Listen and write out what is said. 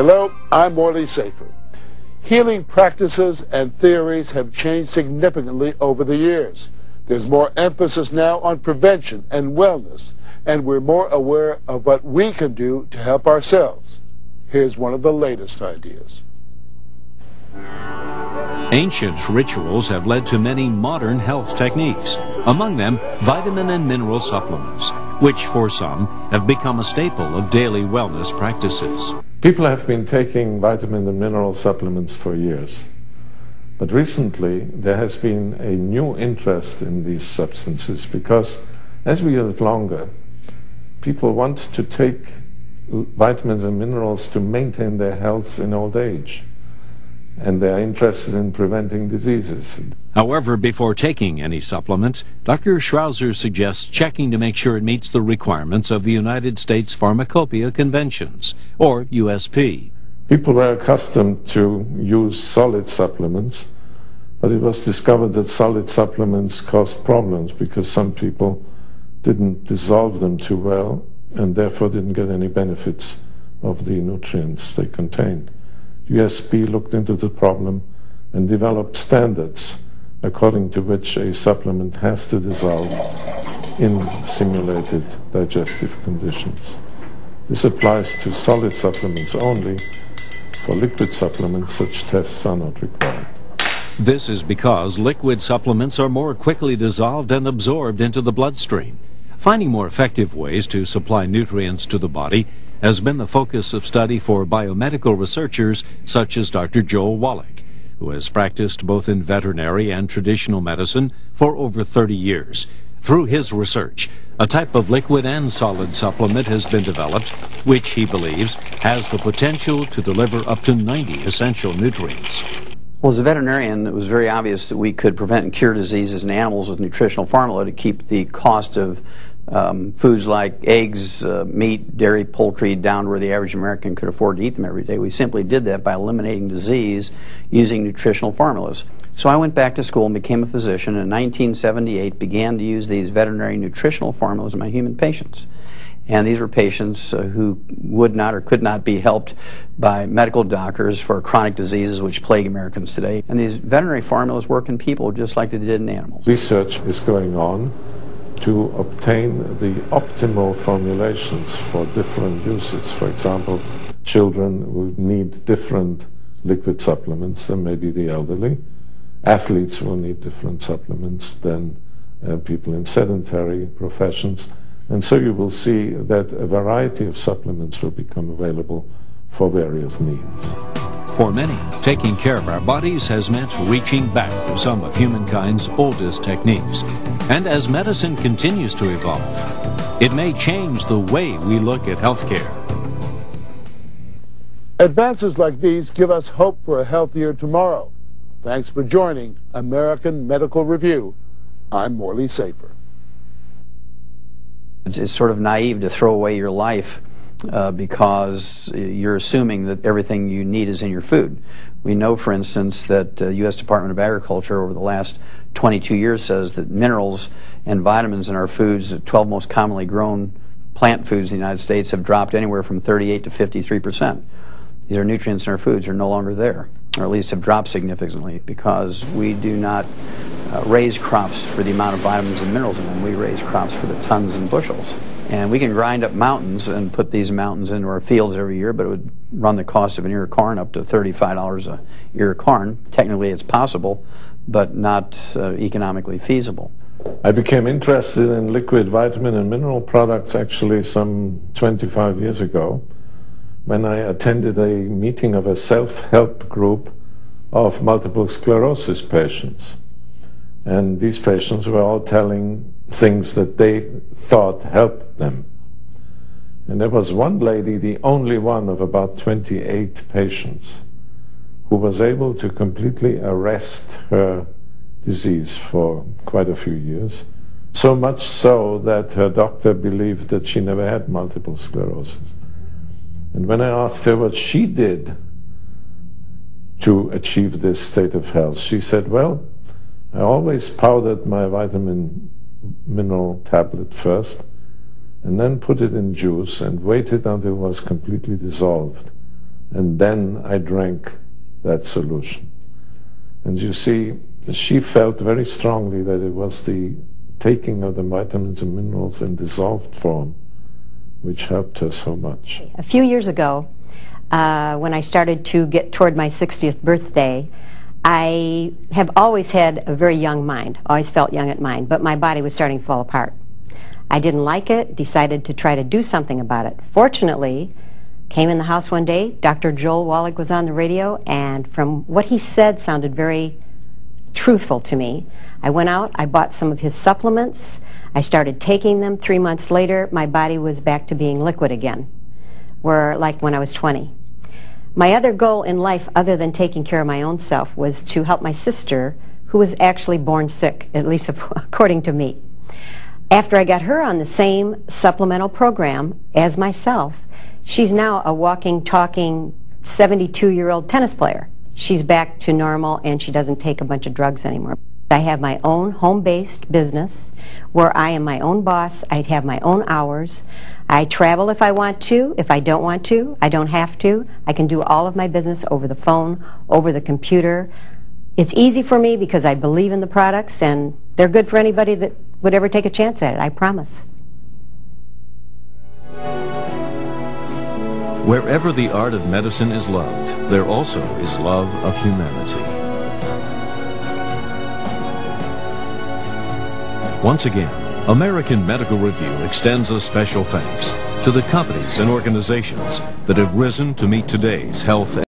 Hello, I'm Morley Safer. Healing practices and theories have changed significantly over the years. There's more emphasis now on prevention and wellness, and we're more aware of what we can do to help ourselves. Here's one of the latest ideas. Ancient rituals have led to many modern health techniques, among them vitamin and mineral supplements, which for some have become a staple of daily wellness practices. People have been taking vitamin and mineral supplements for years, but recently there has been a new interest in these substances because as we live longer, people want to take vitamins and minerals to maintain their health in old age, and they are interested in preventing diseases. However, before taking any supplement, Dr. Schrouser suggests checking to make sure it meets the requirements of the United States Pharmacopoeia Conventions, or USP. People were accustomed to use solid supplements, but it was discovered that solid supplements caused problems because some people didn't dissolve them too well and therefore didn't get any benefits of the nutrients they contained. USP looked into the problem and developed standards according to which a supplement has to dissolve in simulated digestive conditions. This applies to solid supplements only. For liquid supplements, such tests are not required. This is because liquid supplements are more quickly dissolved and absorbed into the bloodstream. Finding more effective ways to supply nutrients to the body has been the focus of study for biomedical researchers such as Dr. Joel Wallach, who has practiced both in veterinary and traditional medicine for over 30 years. Through his research, a type of liquid and solid supplement has been developed, which he believes has the potential to deliver up to 90 essential nutrients. Well, as a veterinarian, it was very obvious that we could prevent and cure diseases in animals with nutritional formula to keep the cost of foods like eggs, meat, dairy, poultry down to where the average American could afford to eat them every day. We simply did that by eliminating disease using nutritional formulas. So I went back to school and became a physician, and in 1978 began to use these veterinary nutritional formulas in my human patients. And these were patients who would not or could not be helped by medical doctors for chronic diseases which plague Americans today. And these veterinary formulas work in people just like they did in animals. Research is going on to obtain the optimal formulations for different uses. For example, children will need different liquid supplements than maybe the elderly. Athletes will need different supplements than people in sedentary professions. And so you will see that a variety of supplements will become available for various needs. For many, taking care of our bodies has meant reaching back to some of humankind's oldest techniques. And as medicine continues to evolve, it may change the way we look at healthcare. Advances like these give us hope for a healthier tomorrow. Thanks for joining American Medical Review. I'm Morley Safer. It's sort of naive to throw away your life because you're assuming that everything you need is in your food. We know, for instance, that the U.S. Department of Agriculture over the last 22 years says that minerals and vitamins in our foods, the 12 most commonly grown plant foods in the United States, have dropped anywhere from 38 to 53%. These are nutrients in our foods are no longer there, or at least have dropped significantly, because we do not raise crops for the amount of vitamins and minerals in them. We raise crops for the tons and bushels. And we can grind up mountains and put these mountains into our fields every year, but it would run the cost of an ear of corn up to $35 a ear of corn. Technically it's possible, but not economically feasible. I became interested in liquid vitamin and mineral products actually some 25 years ago when I attended a meeting of a self-help group of multiple sclerosis patients. And these patients were all telling things that they thought helped them. And there was one lady, the only one of about 28 patients, who was able to completely arrest her disease for quite a few years, so much so that her doctor believed that she never had multiple sclerosis. And when I asked her what she did to achieve this state of health, she said, well, I always powdered my vitamin mineral tablet first and then put it in juice and waited until it was completely dissolved. and then I drank that solution. And you see, she felt very strongly that it was the taking of the vitamins and minerals in dissolved form which helped her so much. A few years ago, when I started to get toward my 60th birthday, I have always had a very young mind, always felt young at mind, but my body was starting to fall apart. I didn't like it, decided to try to do something about it. Fortunately, came in the house one day, Dr. Joel Wallach was on the radio, and from what he said sounded very truthful to me. I went out, I bought some of his supplements, I started taking them. 3 months later, my body was back to being liquid again, like when I was 20. My other goal in life, other than taking care of my own self, was to help my sister, who was actually born sick, at least according to me. After I got her on the same supplemental program as myself, she's now a walking, talking 72-year-old tennis player. She's back to normal and she doesn't take a bunch of drugs anymore. I have my own home-based business where I am my own boss. I have my own hours. I travel if I want to. If I don't want to, I don't have to. I can do all of my business over the phone, over the computer. It's easy for me because I believe in the products and they're good for anybody that would ever take a chance at it, I promise. Wherever the art of medicine is loved, there also is love of humanity. Once again, American Medical Review extends a special thanks to the companies and organizations that have risen to meet today's health